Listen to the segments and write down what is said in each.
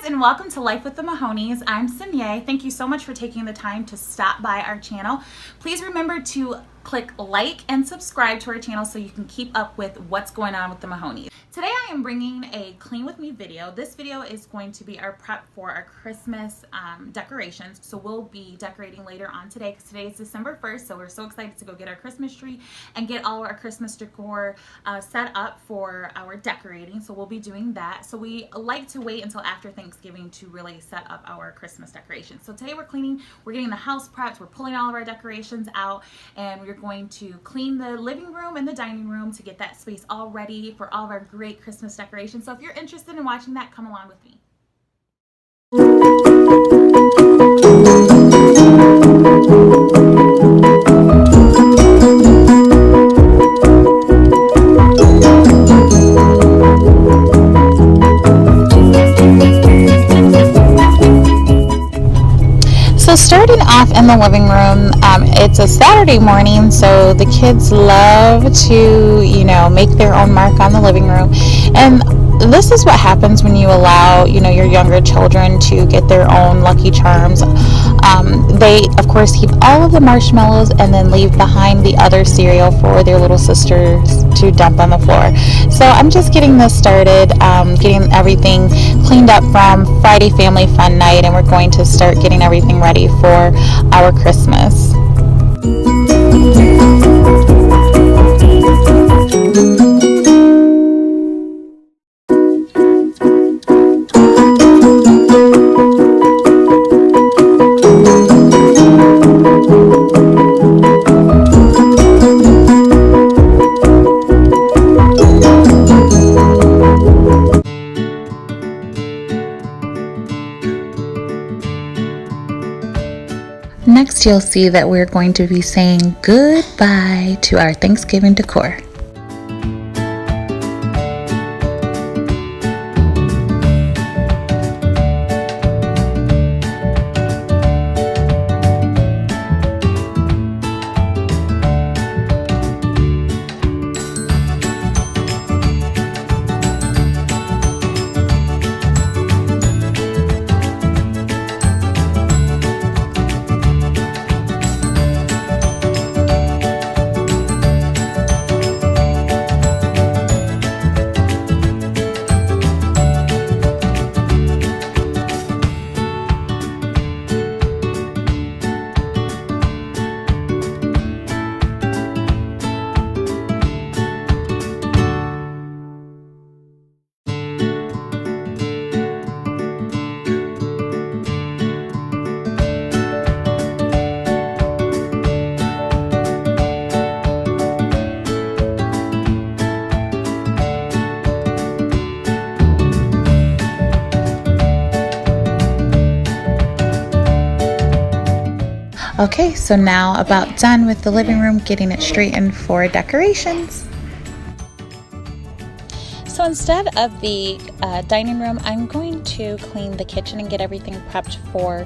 And welcome to Life with the Mahoneys. I'm Sinye. Thank you so much for taking the time to stop by our channel. Please remember to click like and subscribe to our channel so you can keep up with what's going on with the Mahoneys. Today I am bringing a clean with me video. This video is going to be our prep for our Christmas decorations. So we'll be decorating later on today because today is December 1st. So we're so excited to go get our Christmas tree and get all our Christmas decor set up for our decorating. So we'll be doing that. So we like to wait until after Thanksgiving to really set up our Christmas decorations. So today we're cleaning, we're getting the house prepped, we're pulling all of our decorations out, and we're going to clean the living room and the dining room to get that space all ready for all of our great Christmas decorations. So if you're interested in watching that, come along with me. So starting off in the living room, it's a Saturday morning, so the kids love to, make their own mark on the living room. And this is what happens when you allow, your younger children to get their own Lucky Charms. They, of course, keep all of the marshmallows and then leave behind the other cereal for their little sisters to dump on the floor. So I'm just getting this started, getting everything cleaned up from Friday Family Fun Night, and we're going to start getting everything ready for our Christmas. Next, you'll see that we're going to be saying goodbye to our Thanksgiving decor. Okay, so now about done with the living room, getting it straightened for decorations. So instead of the dining room, I'm going to clean the kitchen and get everything prepped for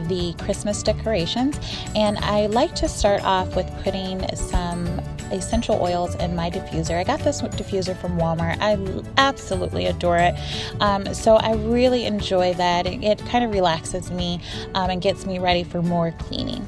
the Christmas decorations. And I like to start off with putting some essential oils in my diffuser. I got this diffuser from Walmart. I absolutely adore it. So I really enjoy that. It kind of relaxes me and gets me ready for more cleaning.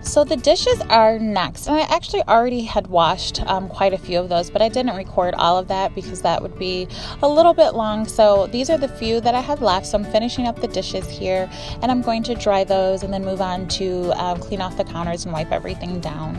So the dishes are next, and I actually already had washed quite a few of those, but I didn't record all of that because that would be a little bit long. So these are the few that I had left. So I'm finishing up the dishes here, and I'm going to dry those and then move on to clean off the counters and wipe everything down.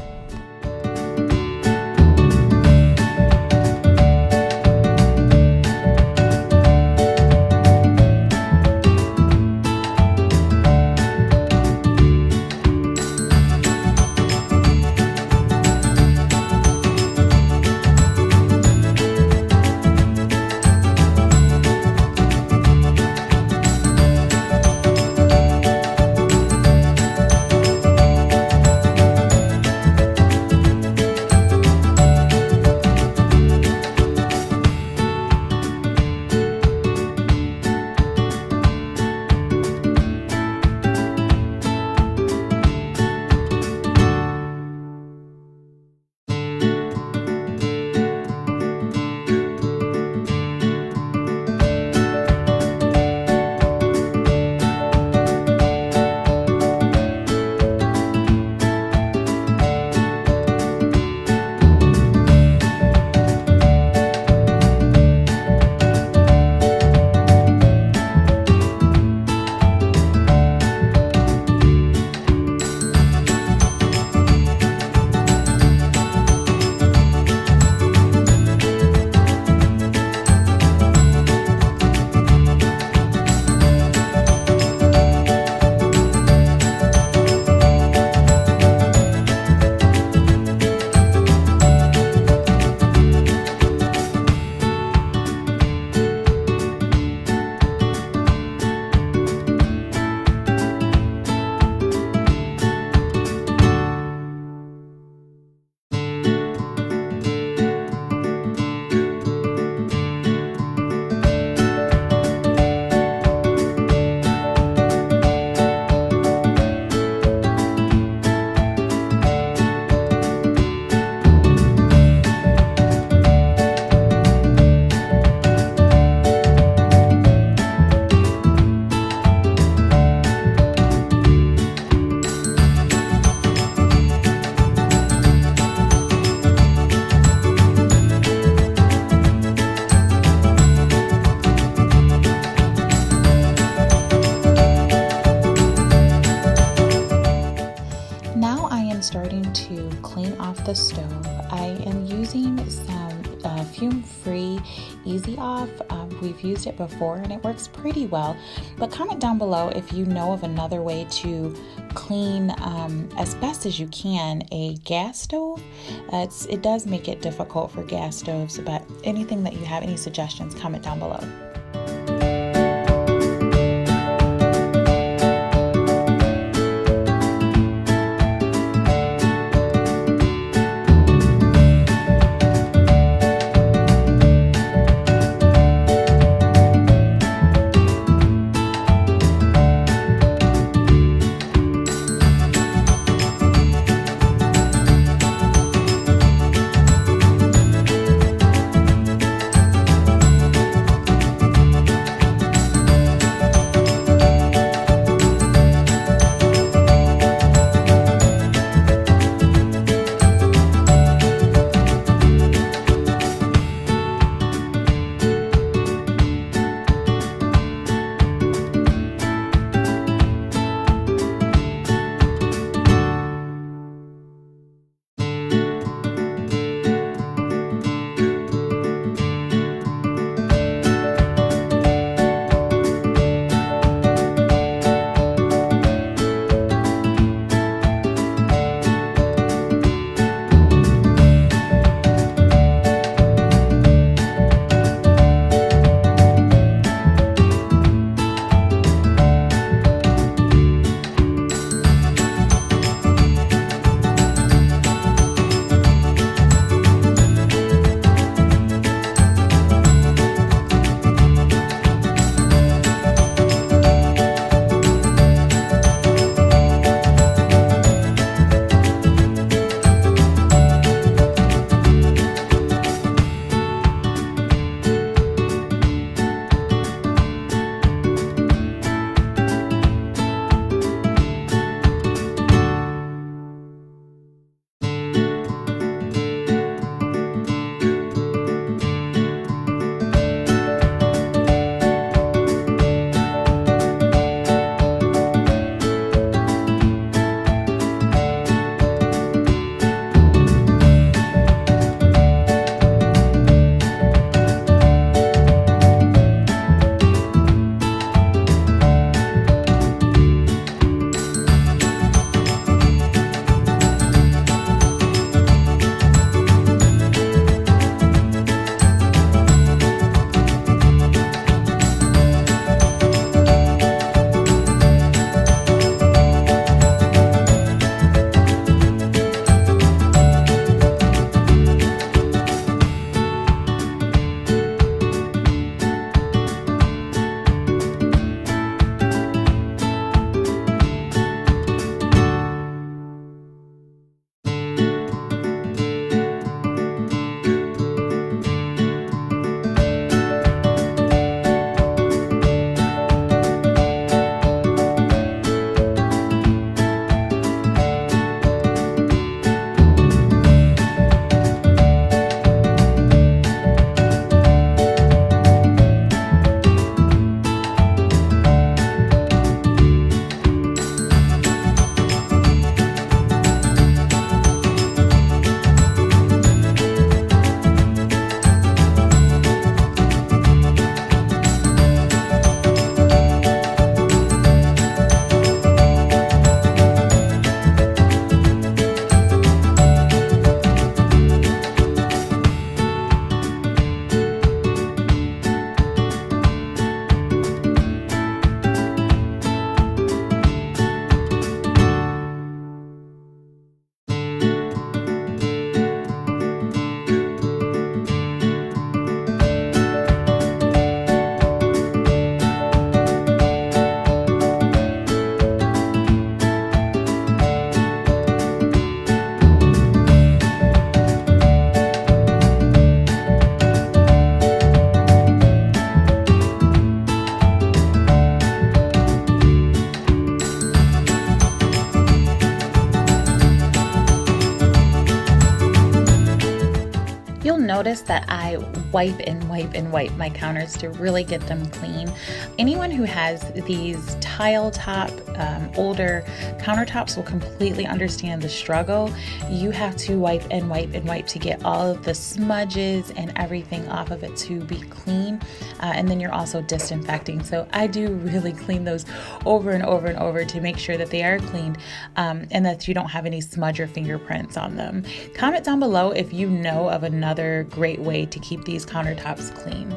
vacuum free easy off. We've used it before and it works pretty well, but comment down below if you know of another way to clean as best as you can a gas stove. It does make it difficult for gas stoves, but anything that you have, any suggestions, comment down below. noticed that I wipe and wipe and wipe my counters to really get them clean. Anyone who has these tile top, older countertops will completely understand the struggle. You have to wipe and wipe and wipe to get all of the smudges and everything off of it to be clean. And then you're also disinfecting. So I do really clean those over and over and over to make sure that they are cleaned and that you don't have any smudge or fingerprints on them. Comment down below if you know of another great way to keep these countertops clean.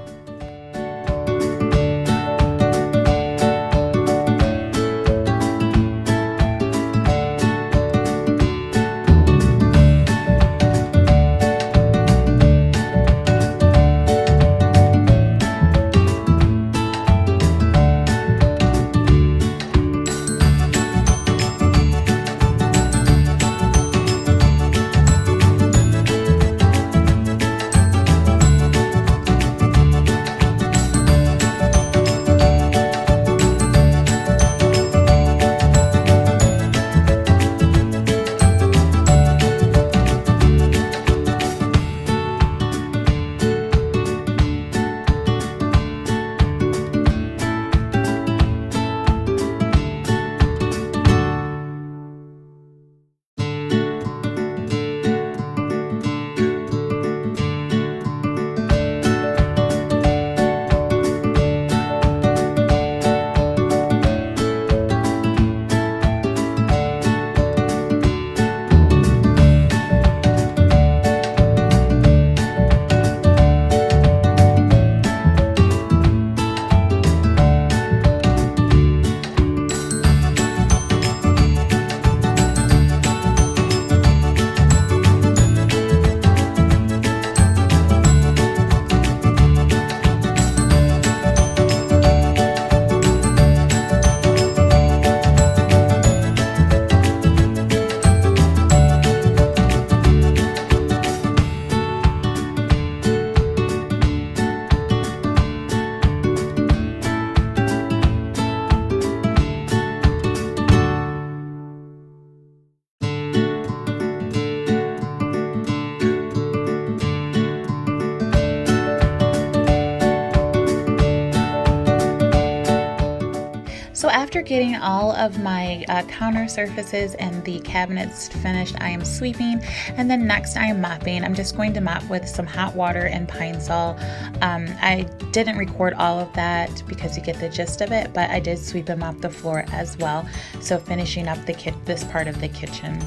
So after getting all of my counter surfaces and the cabinets finished, I am sweeping, and then next I am mopping. I'm just going to mop with some hot water and Pine Sol. I didn't record all of that because you get the gist of it, but I did sweep and mop the floor as well. So finishing up this part of the kitchen.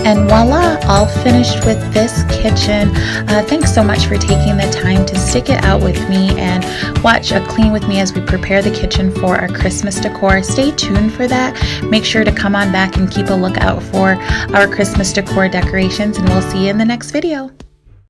And voila, all finished with this kitchen. Thanks so much for taking the time to stick it out with me and watch a clean with me as we prepare the kitchen for our Christmas decor. Stay tuned for that. Make sure to come on back and keep a lookout for our Christmas decor decorations, and we'll see you in the next video.